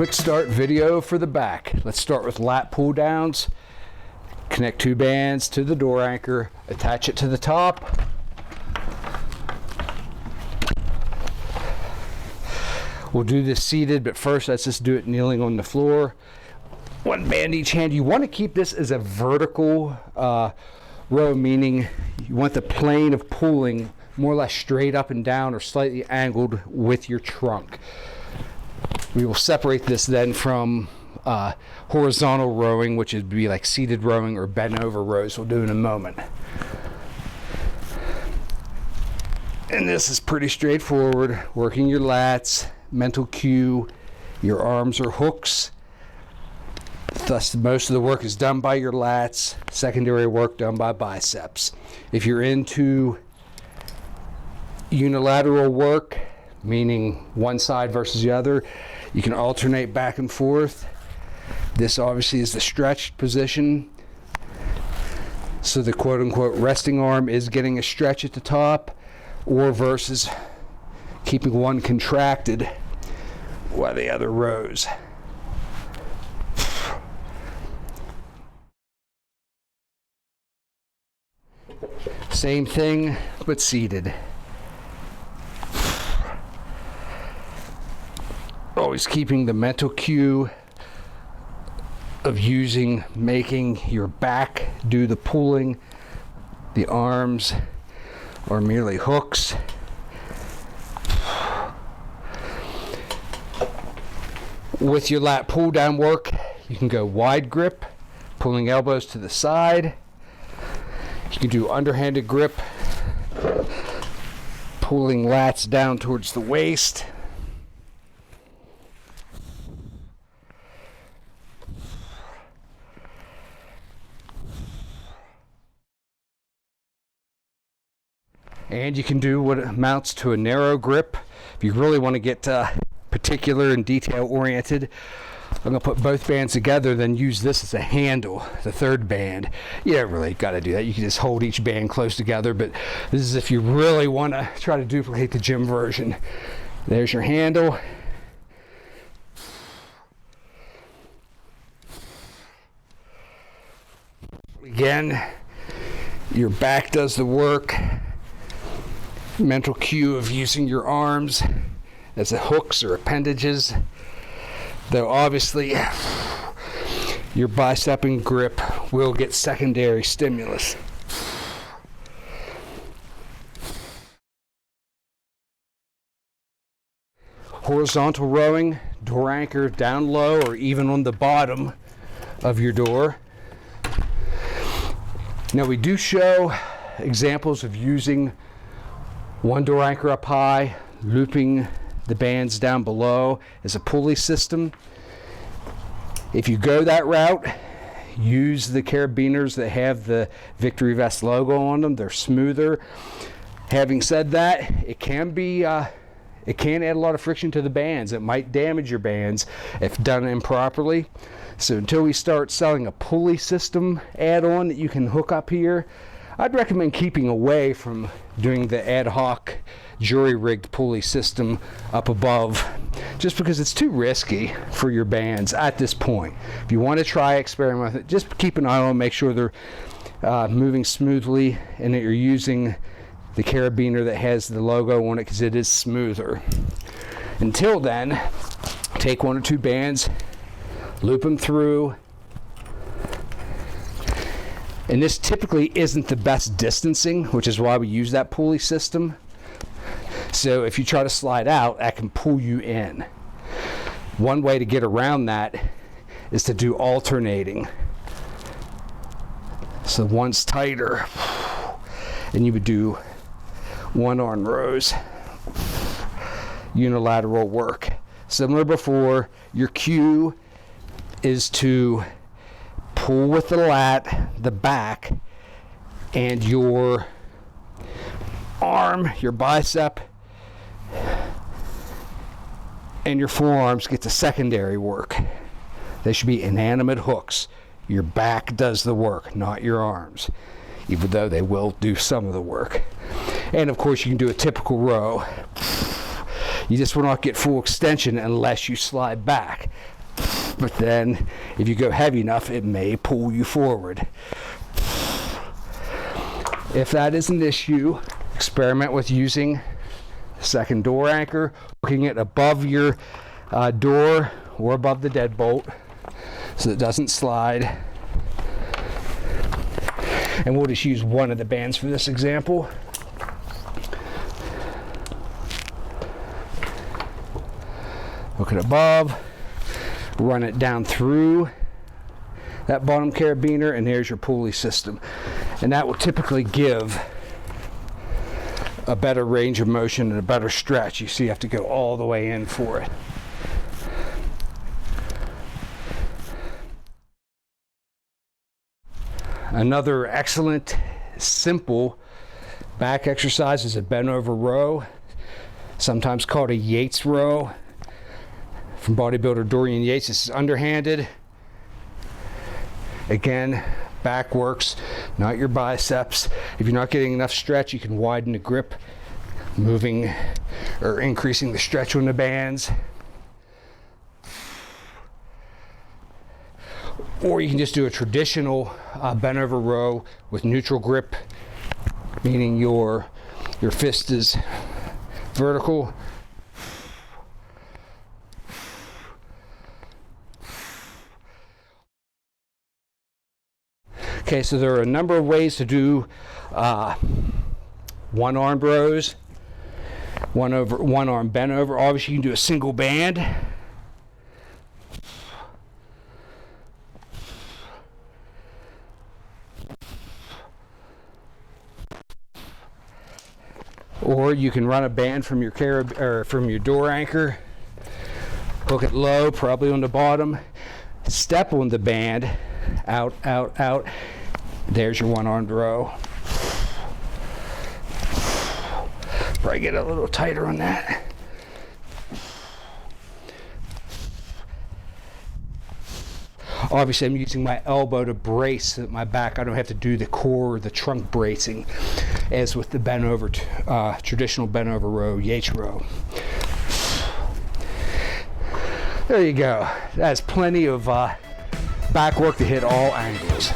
quick start video for the back. Let's start with lat pull downs. Connect 2 bands to the door anchor, attach it to the top. We'll do this seated, but first let's just do it kneeling on the floor. 1 band each hand. You want to keep this as a vertical row, meaning you want the plane of pulling more or less straight up and down or slightly angled with your trunk. We will separate this then from horizontal rowing, which would be like seated rowing or bent over rows. We'll do in a moment. And this is pretty straightforward. Working your lats, mental cue, your arms are hooks. Thus, most of the work is done by your lats, secondary work done by biceps. If you're into unilateral work, meaning one side versus the other, you can alternate back and forth. This obviously is the stretched position. So the quote-unquote resting arm is getting a stretch at the top, or versus keeping one contracted while the other rows. Same thing, but seated. Always keeping the mental cue of making your back do the pulling. The arms are merely hooks. With your lat pull down work, you can go wide grip, pulling elbows to the side. You can do underhanded grip, pulling lats down towards the waist. And you can do what amounts to a narrow grip. If you really want to get particular and detail oriented, I'm going to put both bands together, then use this as a handle, the third band. You don't really got to do that. You can just hold each band close together, but this is if you really want to try to duplicate the gym version. There's your handle. Again, your back does the work. Mental cue of using your arms as hooks or appendages, though obviously your bicep and grip will get secondary stimulus. Horizontal rowing, door anchor down low or even on the bottom of your door. Now we do show examples of using one door anchor up high, looping the bands down below as a pulley system. If you go that route, use the carabiners that have the Victory Vest logo on them. They're smoother. Having said that, it can add a lot of friction to the bands. It might damage your bands if done improperly. So until we start selling a pulley system add-on that you can hook up here, I'd recommend keeping away from doing the ad hoc jury-rigged pulley system up above, just because it's too risky for your bands at this point. If you want to try experiment with it, just keep an eye on, make sure they're moving smoothly and that you're using the carabiner that has the logo on it, because it is smoother. Until then, take 1 or 2 bands, loop them through. And this typically isn't the best distancing, which is why we use that pulley system. So if you try to slide out, that can pull you in. One way to get around that is to do alternating. So one's tighter, and you would do one arm rows, unilateral work. Similar before, your cue is to pull with the lat, the back, and your arm, your bicep, and your forearms get the secondary work. They should be inanimate hooks. Your back does the work, not your arms, even though they will do some of the work. And of course, you can do a typical row. You just will not get full extension unless you slide back. But then if you go heavy enough, it may pull you forward. If that is an issue, experiment with using the second door anchor, hooking it above your door or above the deadbolt so it doesn't slide. And we'll just use one of the bands for this example. Hook it above, run it down through that bottom carabiner, and there's your pulley system. And that will typically give a better range of motion and a better stretch. You see, you have to go all the way in for it. Another excellent, simple back exercise is a bent over row, sometimes called a Yates row. From bodybuilder Dorian Yates. This is underhanded. Again, back works, not your biceps. If you're not getting enough stretch, you can widen the grip, moving or increasing the stretch on the bands. Or you can just do a traditional bent over row with neutral grip, meaning your fist is vertical. Okay, so there are a number of ways to do one arm rows, one arm bent over. Obviously, you can do a single band. Or you can run a band from your from your door anchor, hook it low, probably on the bottom, step on the band, out, out, out. There's your one-armed row. Probably get a little tighter on that. Obviously, I'm using my elbow to brace my back. I don't have to do the core or the trunk bracing as with the bent over, traditional bent over row, Yates row. There you go. That's plenty of back work to hit all angles.